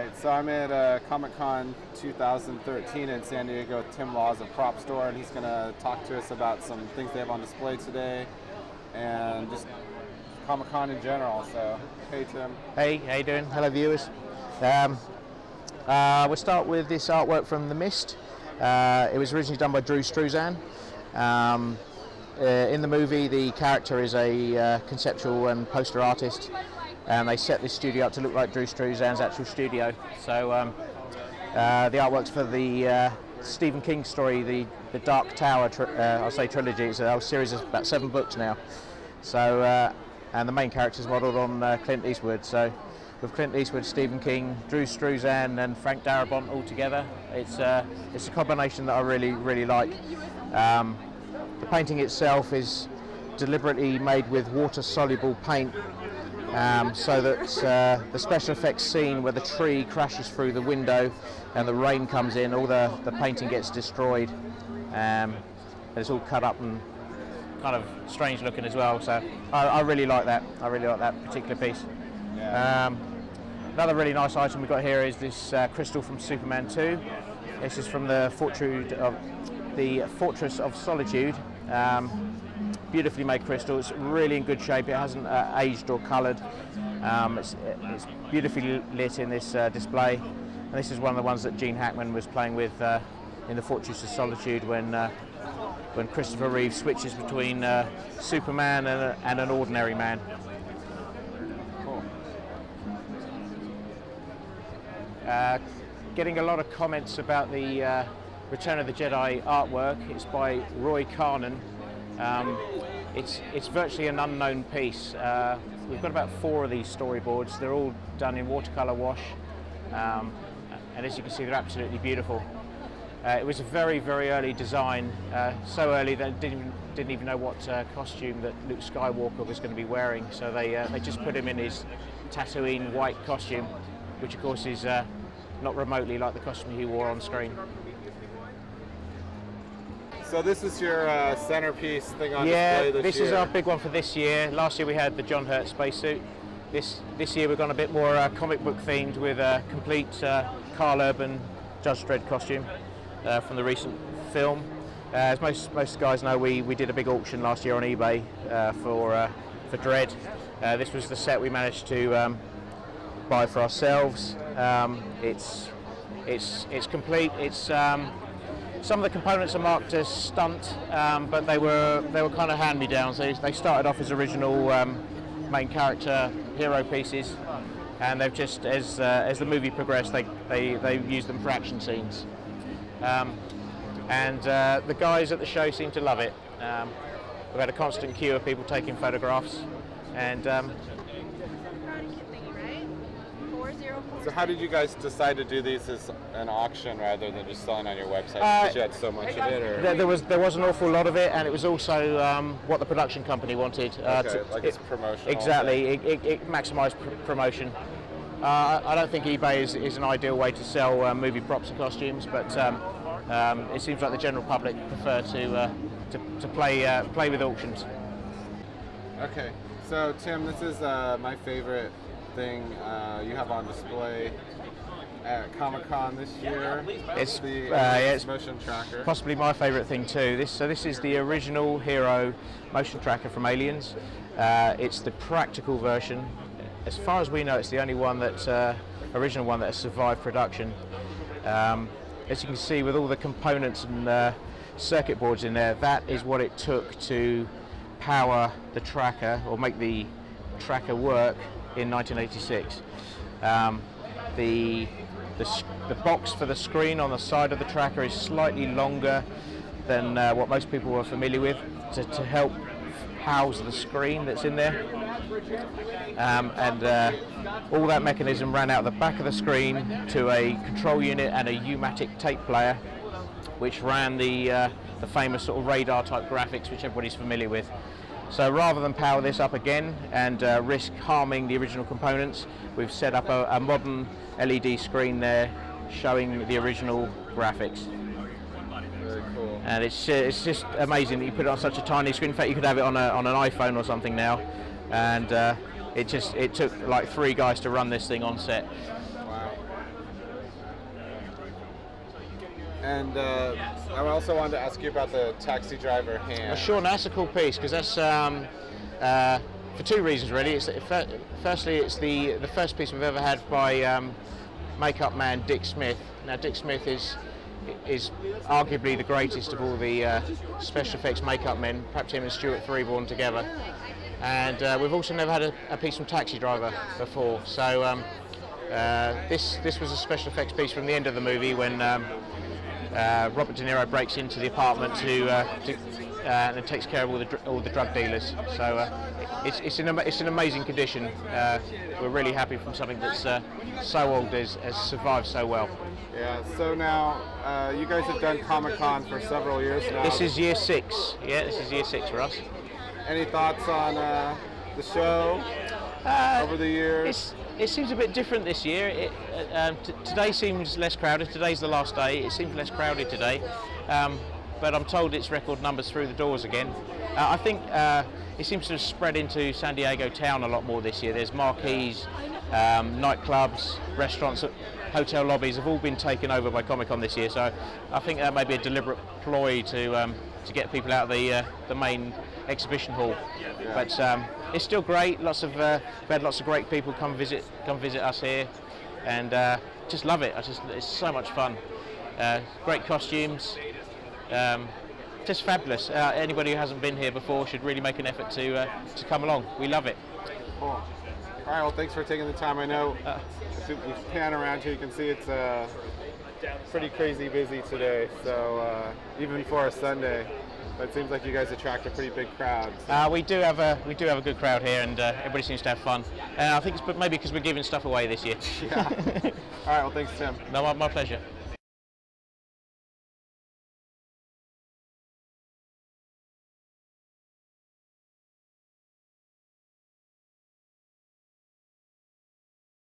Right, so I'm at Comic-Con 2013 in San Diego with Tim Laws of Prop Store, and he's going to talk to us about some things they have on display today and just Comic-Con in general. So, hey Tim. Hey, how you doing? Hello viewers. We'll start with this artwork from The Mist. It was originally done by Drew Struzan. In the movie, the character is a conceptual and poster artist, and they set this studio up to look like Drew Struzan's actual studio. So the artwork's for the Stephen King story, the Dark Tower, trilogy. It's a series of about 7 books now. So and the main character is modelled on Clint Eastwood. So with Clint Eastwood, Stephen King, Drew Struzan, and Frank Darabont all together, it's a combination that I really like. The painting itself is deliberately made with water-soluble paint, so that the special effects scene where the tree crashes through the window and the rain comes in, all the painting gets destroyed, and it's all cut up and kind of strange looking as well. So I really like that. I really like that particular piece. Yeah. Another really nice item we've got here is this crystal from Superman 2. This is from the Fortress of Solitude. Beautifully made crystal. It's really in good shape. It hasn't aged or coloured. It's beautifully lit in this display. And this is one of the ones that Gene Hackman was playing with in the Fortress of Solitude when Christopher Reeve switches between Superman and an ordinary man. Cool. Getting a lot of comments about the Return of the Jedi artwork. It's by Roy Carnan. It's virtually an unknown piece. We've got about 4 of these storyboards. They're all done in watercolor wash, and as you can see, they're absolutely beautiful. It was a very early design, so early that I didn't even know what costume that Luke Skywalker was going to be wearing. So they just put him in his Tatooine white costume, which of course is not remotely like the costume he wore on screen. So this is your centerpiece thing on display Yeah, this this year. is our big one for this year. Last year we had the John Hurt spacesuit. This year we've gone a bit more comic book themed with a complete Karl Urban Judge Dredd costume from the recent film. As most guys know, we did a big auction last year on eBay for Dredd. This was the set we managed to buy for ourselves. It's complete. It's some of the components are marked as stunt, but they were kind of hand-me-downs. They started off as original main character hero pieces, and they've just as the movie progressed, they used them for action scenes. And the guys at the show seem to love it. We've had a constant queue of people taking photographs, and So how did you guys decide to do these as an auction rather than just selling on your website because you had so much of it? Or? there was an awful lot of it, and it was also what the production company wanted. It's promotional. Exactly, it maximised promotion. I don't think eBay is an ideal way to sell movie props and costumes, but it seems like the general public prefer to play with auctions. Okay, so Tim, this is my favorite thing you have on display at Comic-Con this year. It's the motion tracker. Possibly my favourite thing too. This is the original Hero motion tracker from Aliens. It's the practical version. As far as we know, it's the only one original one that has survived production. As you can see, with all the components and circuit boards in there, that is what it took to power the tracker or make the tracker work in 1986. The box for the screen on the side of the tracker is slightly longer than what most people were familiar with to help house the screen that's in there. All that mechanism ran out the back of the screen to a control unit and a U-matic tape player, which ran the famous sort of radar type graphics which everybody's familiar with. So rather than power this up again and risk harming the original components, we've set up a modern LED screen there showing the original graphics. Very cool. And it's just amazing that you put it on such a tiny screen. In fact, you could have it on an iPhone or something now, and it took like 3 guys to run this thing on set. Wow. And I also wanted to ask you about the taxi driver hand. Sure, no, that's a cool piece because that's for two reasons really. Firstly, it's the first piece we've ever had by makeup man Dick Smith. Now, Dick Smith is arguably the greatest of all the special effects makeup men, perhaps him and Stuart Freeborn together. And we've also never had a piece from Taxi Driver before. So this was a special effects piece from the end of the movie when Robert De Niro breaks into the apartment and takes care of all the drug dealers. So it's in amazing condition. We're really happy from something that's so old has survived so well. Yeah. So now you guys have done Comic-Con for several years now. This is year 6. Yeah, this is year 6 for us. Any thoughts on the show over the years? It seems a bit different this year. Today seems less crowded. Today's the last day. It seems less crowded today, but I'm told it's record numbers through the doors again. I think it seems to have spread into San Diego town a lot more this year. There's marquees, nightclubs, restaurants, hotel lobbies have all been taken over by Comic-Con this year. So I think that may be a deliberate ploy to get people out of the main exhibition hall. Yeah. But it's still great. We've had lots of great people come visit us here, and just love it. It's so much fun. Great costumes, just fabulous. Anybody who hasn't been here before should really make an effort to come along. We love it. Cool. All right. Well, thanks for taking the time. I know if you pan around here, you can see it's pretty crazy busy today. So even for a Sunday. But it seems like you guys attract a pretty big crowd. So. We do have a good crowd here, and everybody seems to have fun. And I think it's maybe because we're giving stuff away this year. Yeah. All right. Well, thanks, Tim. No, my pleasure.